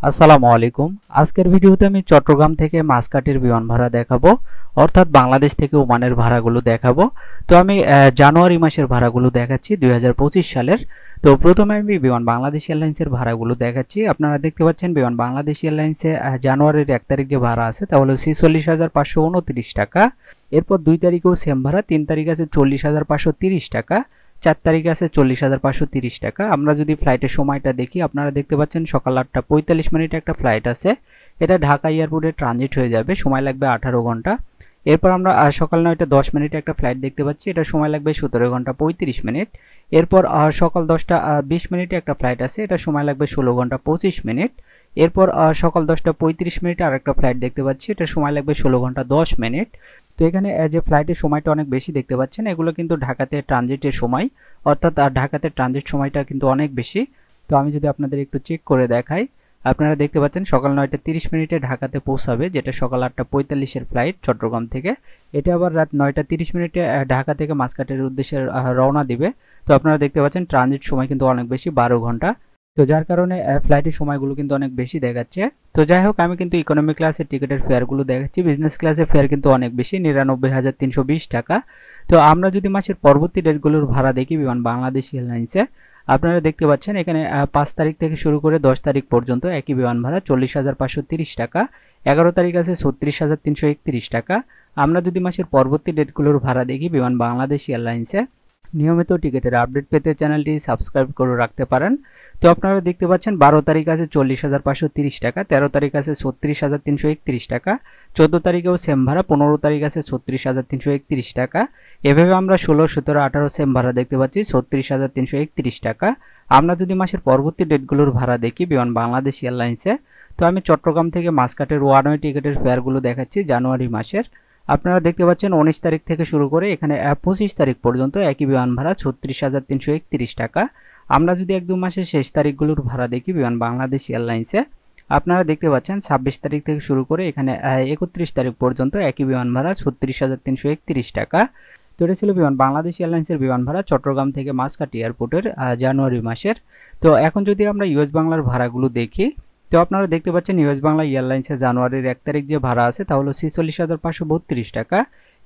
আসসালামু আলাইকুম। আজকের ভিডিওতে আমি চট্টগ্রাম থেকে মাসকাটের বিমান ভাড়া দেখাবো, অর্থাৎ বাংলাদেশ থেকে ওমানের ভাড়াগুলো দেখাবো। তো আমি জানুয়ারি মাসের ভাড়াগুলো দেখাচ্ছি 2025 সালের। তো প্রথমে আমি বিমান বাংলাদেশ এয়ারলাইন্সের ভাড়াগুলো দেখাচ্ছি। আপনারা দেখতে পাচ্ছেন বিমান বাংলাদেশ এয়ারলাইন্সে জানুয়ারির 1 তারিখ যে ভাড়া আছে তা হলো 46,529 টাকা। এরপর 2 তারিখেও সেম ভাড়া, 3 তারিখ আছে 40,530 টাকা, 4 তারিখ আছে 40,530 টাকা। আমরা যদি ফ্লাইটের সময়টা দেখি, আপনারা দেখতে পাচ্ছেন সকাল 8:45 একটা ফ্লাইট আছে। এটা ঢাকা এয়ারপোর্টে ট্রানজিট হয়ে যাবে, সময় লাগবে 18 ঘন্টা। এরপর আমরা সকাল 9:10 একটা ফ্লাইট দেখতে পাচ্ছি, এটা সময় লাগবে 17 ঘন্টা 35 মিনিট। এরপর সকাল 10:20 একটা ফ্লাইট আছে, এটা সময় লাগবে 16 ঘন্টা 25 মিনিট। এরপর সকাল 10:35 আর একটা ফ্লাইট দেখতে পাচ্ছি, এটা সময় লাগবে 16 ঘন্টা 10 মিনিট। তো এখানে যে ফ্লাইটের সময়টা অনেক বেশি দেখতে পাচ্ছেন, এগুলো কিন্তু ঢাকাতে ট্রানজিটের সময়, অর্থাৎ ঢাকাতে ট্রানজিট সময়টা কিন্তু অনেক বেশি। তো আমি যদি আপনাদের একটু চেক করে দেখাই, আপনারা দেখতে পাচ্ছেন সকাল 9:30 ঢাকাতে পৌঁছাবে, যেটা সকাল 8:45 ফ্লাইট চট্টগ্রাম থেকে। এটা আবার রাত 9:30 ঢাকা থেকে মাসকাটের উদ্দেশ্যে রওনা দিবে। তো আপনারা দেখতে পাচ্ছেন ট্রানজিট সময় কিন্তু অনেক বেশি, 12 ঘন্টা। তো যার কারণে ফ্লাইটের সময়গুলো কিন্তু অনেক বেশি দেখাচ্ছে। তো যাই হোক, আমি কিন্তু ইকোনমি ক্লাসের টিকিটের ফেয়ারগুলো দেখাচ্ছি। বিজনেস ক্লাসের ফেয়ার কিন্তু অনেক বেশি, 99,320 টাকা। তো আমরা যদি মাসের পরবর্তী ডেটগুলোর ভাড়া দেখি বিমান বাংলাদেশ এয়ারলাইন্সে, আপনারা দেখতে পাচ্ছেন এখানে 5 তারিখ থেকে শুরু করে 10 তারিখ পর্যন্ত একই বিমান ভাড়া 40,530 টাকা। 11 তারিখ আছে 36,331 টাকা। আমরা যদি মাসের পরবর্তী ডেটগুলোর ভাড়া দেখি বিমান বাংলাদেশ এয়ারলাইন্সে, নিয়মিত টিকিটের আপডেট পেতে চ্যানেলটি সাবস্ক্রাইব করে রাখতে পারেন। তো আপনারা দেখতে পাচ্ছেন 12 তারিখ আছে 40,530 টাকা, 13 তারিখ আছে 36,331 টাকা, 14 তারিখেও সেম ভাড়া, 15 তারিখ আছে 36,331 টাকা। এভাবে আমরা 16, 17, 18 সেম ভাড়া দেখতে পাচ্ছি 36,331 টাকা। আমরা যদি মাসের পরবর্তী ডেটগুলোর ভাড়া দেখি বিমান বাংলাদেশ এয়ারলাইন্সে, তো আমি চট্টগ্রাম থেকে মাসকাটের ওয়ান ওয়ে টিকিটের ফেয়ারগুলো দেখাচ্ছি জানুয়ারি মাসের। আপনারা দেখতে পাচ্ছেন 19 তারিখ থেকে শুরু করে এখানে 25 তারিখ পর্যন্ত একই বিমান ভাড়া 36,331 টাকা। আমরা যদি 1-2 মাসের শেষ তারিখগুলোর ভাড়া দেখি বিমান বাংলাদেশ এয়ারলাইন্সে, আপনারা দেখতে পাচ্ছেন 26 তারিখ থেকে শুরু করে এখানে 31 তারিখ পর্যন্ত একই বিমান ভাড়া 36,331 টাকা। তো এটা ছিল বিমান বাংলাদেশ এয়ারলাইন্সের বিমান ভাড়া চট্টগ্রাম থেকে মাসকাট এয়ারপোর্টের জানুয়ারি মাসের। তো এখন যদি আমরা ইউএস বাংলার ভাড়াগুলো দেখি, তো আপনারা দেখতে পাচ্ছেন ইউএস বাংলা এয়ারলাইন্সের জানুয়ারির 1 তারিখ যে ভাড়া আছে তা হলো 46,532 টাকা।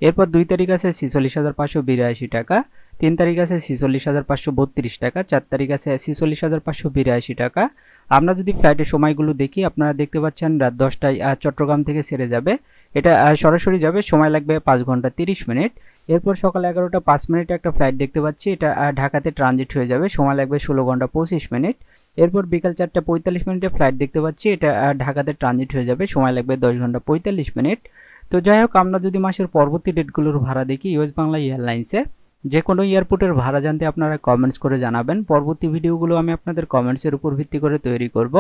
এরপর 2 তারিখ আছে 46,582 টাকা, 3 তারিখ আছে 46,532 টাকা, 4 তারিখ আছে 46,582 টাকা। আমরা যদি ফ্লাইটের সময়গুলো দেখি, আপনারা দেখতে পাচ্ছেন রাত 10টায় চট্টগ্রাম থেকে ছেড়ে যাবে, এটা সরাসরি যাবে, সময় লাগবে 5 ঘন্টা 30 মিনিট। এরপর সকাল 11:05 একটা ফ্লাইট দেখতে পাচ্ছি, এটা ঢাকাতে ট্রানজিট হয়ে যাবে, সময় লাগবে 16 ঘন্টা 25 মিনিট। এরপর বিকাল 4:45 ফ্লাইট দেখতে পাচ্ছি, এটা ঢাকাতে ট্রানজিট হয়ে যাবে, সময় লাগবে 10 ঘন্টা 45 মিনিট। তো যাই হোক, আমরা যদি মাসের পরবর্তী ডেটগুলোর ভাড়া দেখি ইউএস বাংলা এয়ারলাইন্সে, যে কোনো এয়ারপোর্টের ভাড়া জানতে আপনারা কমেন্টস করে জানাবেন। পরবর্তী ভিডিওগুলো আমি আপনাদের কমেন্টসের উপর ভিত্তি করে তৈরি করব।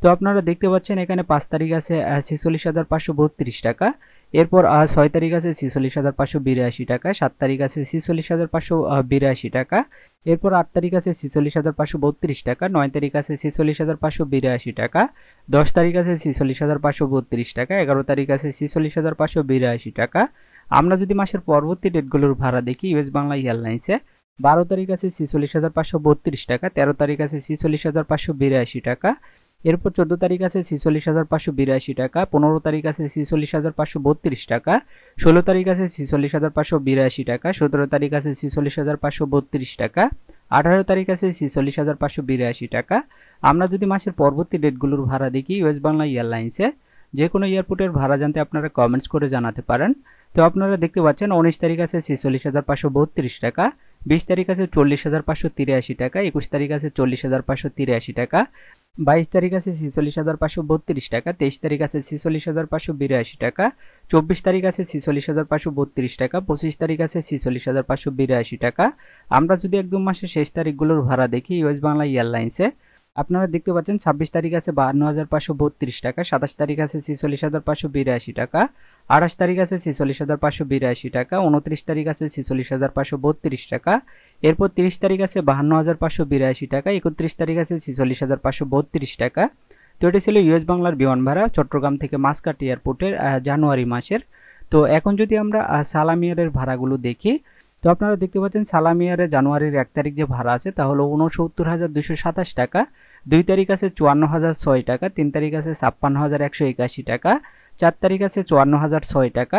তো আপনারা দেখতে পাচ্ছেন এখানে 5 তারিখ আছে 46,532 টাকা। এরপর 6 তারিখ আছে 46,582 টাকা, 7 তারিখ আছে 46,582 টাকা। এরপর 8 তারিখ আছে 46,532 টাকা, 9 তারিখ আছে 46,582 টাকা, 10 তারিখ আছে 46,532 টাকা, 11 তারিখ আছে 46,582 টাকা। আমরা যদি মাসের পরবর্তী ডেটগুলোর ভাড়া দেখি ইউএস বাংলা এয়ারলাইন্সে, 12 তারিখ আছে 46,532 টাকা, 13 তারিখ আছে 46,582 টাকা। এরপর 14 তারিখ আছে 46,582 টাকা, 15 তারিখ আছে 46,532 টাকা, 16 তারিখ আছে 46,582 টাকা, 17 তারিখ আছে 46,532 টাকা, 18 তারিখ আছে 46,582 টাকা। আমরা যদি মাসের পরবর্তী ডেটগুলোর ভাড়া দেখি ইউএস বাংলা এয়ারলাইন্সে, যে কোনো এয়ারপোর্টের ভাড়া জানতে আপনারা কমেন্টস করে জানাতে পারেন। তো আপনারা দেখতে পাচ্ছেন 19 তারিখ আছে 46,532 টাকা, 20 তারিখ আছে 40,583 টাকা, 21 তারিখ আছে 40,583 টাকা, 22 তারিখ আছে 46,532 টাকা, 23 তারিখ আছে 46,582 টাকা, 24 তারিখ আছে 46,532 টাকা, 25 তারিখ আছে 46,582 টাকা। আমরা যদি 1-2 মাসের শেষ তারিখগুলোর ভাড়া দেখি ইউএস বাংলা এয়ারলাইন্সে, আপনারা দেখতে পাচ্ছেন 26 তারিখ আছে 52,532 টাকা, 27 তারিখ আছে 46,582 টাকা, 28 তারিখ আছে 46,582 টাকা, 29 তারিখ আছে 46,532 টাকা। এরপর 30 তারিখ আছে 52,582 টাকা, 31 তারিখ আছে 46,532 টাকা। তো এটি ছিল ইউএস বাংলার বিমান ভাড়া চট্টগ্রাম থেকে মাসকাট এয়ারপোর্টের জানুয়ারি মাসের। তো এখন যদি আমরা সালাম এয়ারের ভাড়াগুলো দেখি, তো আপনারা দেখতে পাচ্ছেন সালাম এয়ারে জানুয়ারির 1 তারিখ যে ভাড়া আছে তা হলো 69,227 টাকা, 2 তারিখ আছে 54,006 টাকা, 3 তারিখ আছে 56,181 টাকা, 4 তারিখ আছে 54,006 টাকা।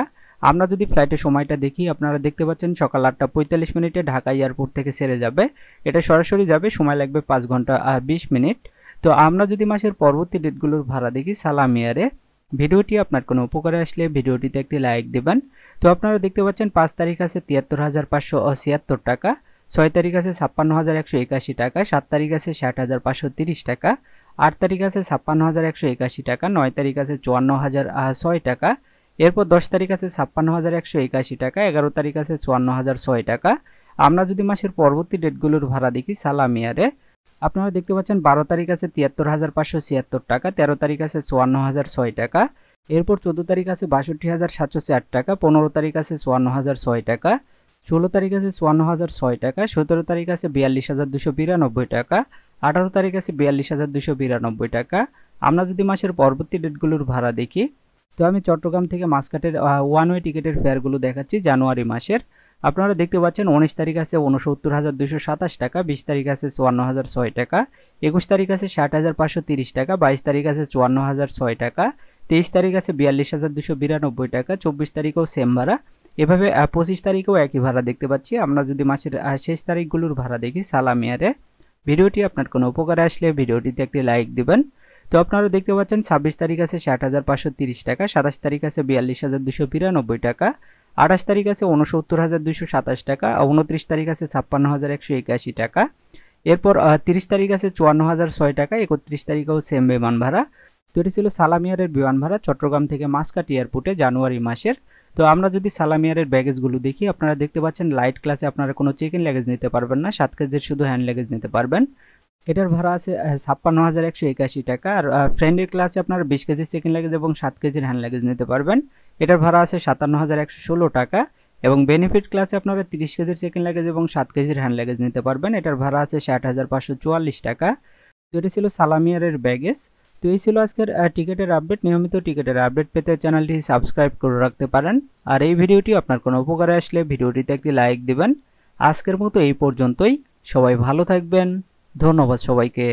আমরা যদি ফ্লাইটের সময়টা দেখি, আপনারা দেখতে পাচ্ছেন সকাল 8:45 মিনিটে ঢাকা এয়ারপোর্ট থেকে ছেড়ে যাবে। এটা সরাসরি যাবে, সময় লাগবে 5 ঘন্টা 20 মিনিট। তো আমরা যদি মাসের পরবর্তী ডেটগুলোর ভাড়া দেখি সালাম এয়ারে, ভিডিওটি আপনার কোনো উপকারে আসলে ভিডিওটিতে একটি লাইক দেবেন। তো আপনারা দেখতে পাচ্ছেন 5 তারিখ আছে 73,576 টাকা, 6 তারিখ আছে 56,181 টাকা, 7 তারিখ আছে 60,530 টাকা, 8 তারিখ আছে 56,181 টাকা, 9 তারিখ আছে 54,006 টাকা, এরপর 10 তারিখ আছে 56,181 টাকা, 11 তারিখ আছে 54,006 টাকা। আমরা যদি মাসের পরবর্তী ডেটগুলোর ভাড়া দেখি সালাম এয়ারে, আপনারা দেখতে পাচ্ছেন 12 তারিখ আছে 73,576 টাকা, 13 তারিখ আছে 54,006 টাকা, এরপর 14 তারিখ আছে 62,704 টাকা, 15 তারিখ আছে 54,006 টাকা, 16 তারিখ আছে 54,006 টাকা, 17 তারিখ আছে 42,292 টাকা, 18 তারিখ আছে 42,292 টাকা। আমরা যদি মাসের পরবর্তী ডেটগুলোর ভাড়া দেখি, তো আমি চট্টগ্রাম থেকে মাসকাটের ওয়ান ওয়ে টিকিটের ফেয়ারগুলো দেখাচ্ছি জানুয়ারি মাসের। আপনারা দেখতে পাচ্ছেন 19 তারিখ আছে 69,227 টাকা, 20 তারিখ আছে 54,006 টাকা, 21 তারিখ আছে 60,530 টাকা, 22 তারিখ আছে 54,006 টাকা, 23 তারিখ আছে 42,292 টাকা, 24 তারিখেও সেম ভাড়া। এভাবে 25 তারিখেও একই ভাড়া দেখতে পাচ্ছি। আমরা যদি মাসের শেষ তারিখগুলোর ভাড়া দেখি সালাম এয়ারে, ভিডিওটি আপনার কোনো উপকারে আসলে ভিডিওটিতে একটি লাইক দিবেন। তো আপনারা দেখতে পাচ্ছেন 26 তারিখ আছে 60,530 টাকা, 27 তারিখ আছে 42,292 টাকা, 28 তারিখ আছে 69,227 টাকা, 29 তারিখ আছে 56,181 টাকা, এরপর 30 তারিখ আছে 54,006 টাকা, 31 তারিখেও সেম বিমান ভাড়া। তো এটি ছিল সালাম এয়ারের বিমান ভাড়া চট্টগ্রাম থেকে মাসকাট এয়ারপোর্টে জানুয়ারি মাসের। তো আমরা যদি সালাম এয়ারের ব্যাগেজগুলো দেখি, আপনারা দেখতে পাচ্ছেন লাইট ক্লাসে আপনারা কোনো চেক ইন লাগেজ নিতে পারবেন না, 7 কেজির শুধু হ্যান্ড লাগেজ নিতে পারবেন। এটার ভাড়া আছে 56,181 টাকা। আর ফ্রেন্ডলি ক্লাসে আপনারা 20 কেজির চেক ইন লাগেজ এবং 7 কেজির হ্যান্ড লাগেজ নিতে পারবেন। এটার ভাড়া আছে 57,116 টাকা। এবং বেনিফিট ক্লাসে আপনারা 30 কেজির চেক ইন লাগেজ এবং 7 কেজির হ্যান্ড লাগেজ নিতে পারবেন। এটার ভাড়া আছে 60,544 টাকা। তো এটি ছিল সালাম এয়ারের ব্যাগেজ। তো এই ছিল আজকের টিকিটের আপডেট। নিয়মিত টিকিটের আপডেট পেতে চ্যানেলটি সাবস্ক্রাইব করে রাখতে পারেন। আর এই ভিডিওটি আপনার কোনো উপকারে আসলে ভিডিওটিতে একটি লাইক দিবেন। আজকের মতো এই পর্যন্তই। সবাই ভালো থাকবেন। ধন্যবাদ সবাইকে।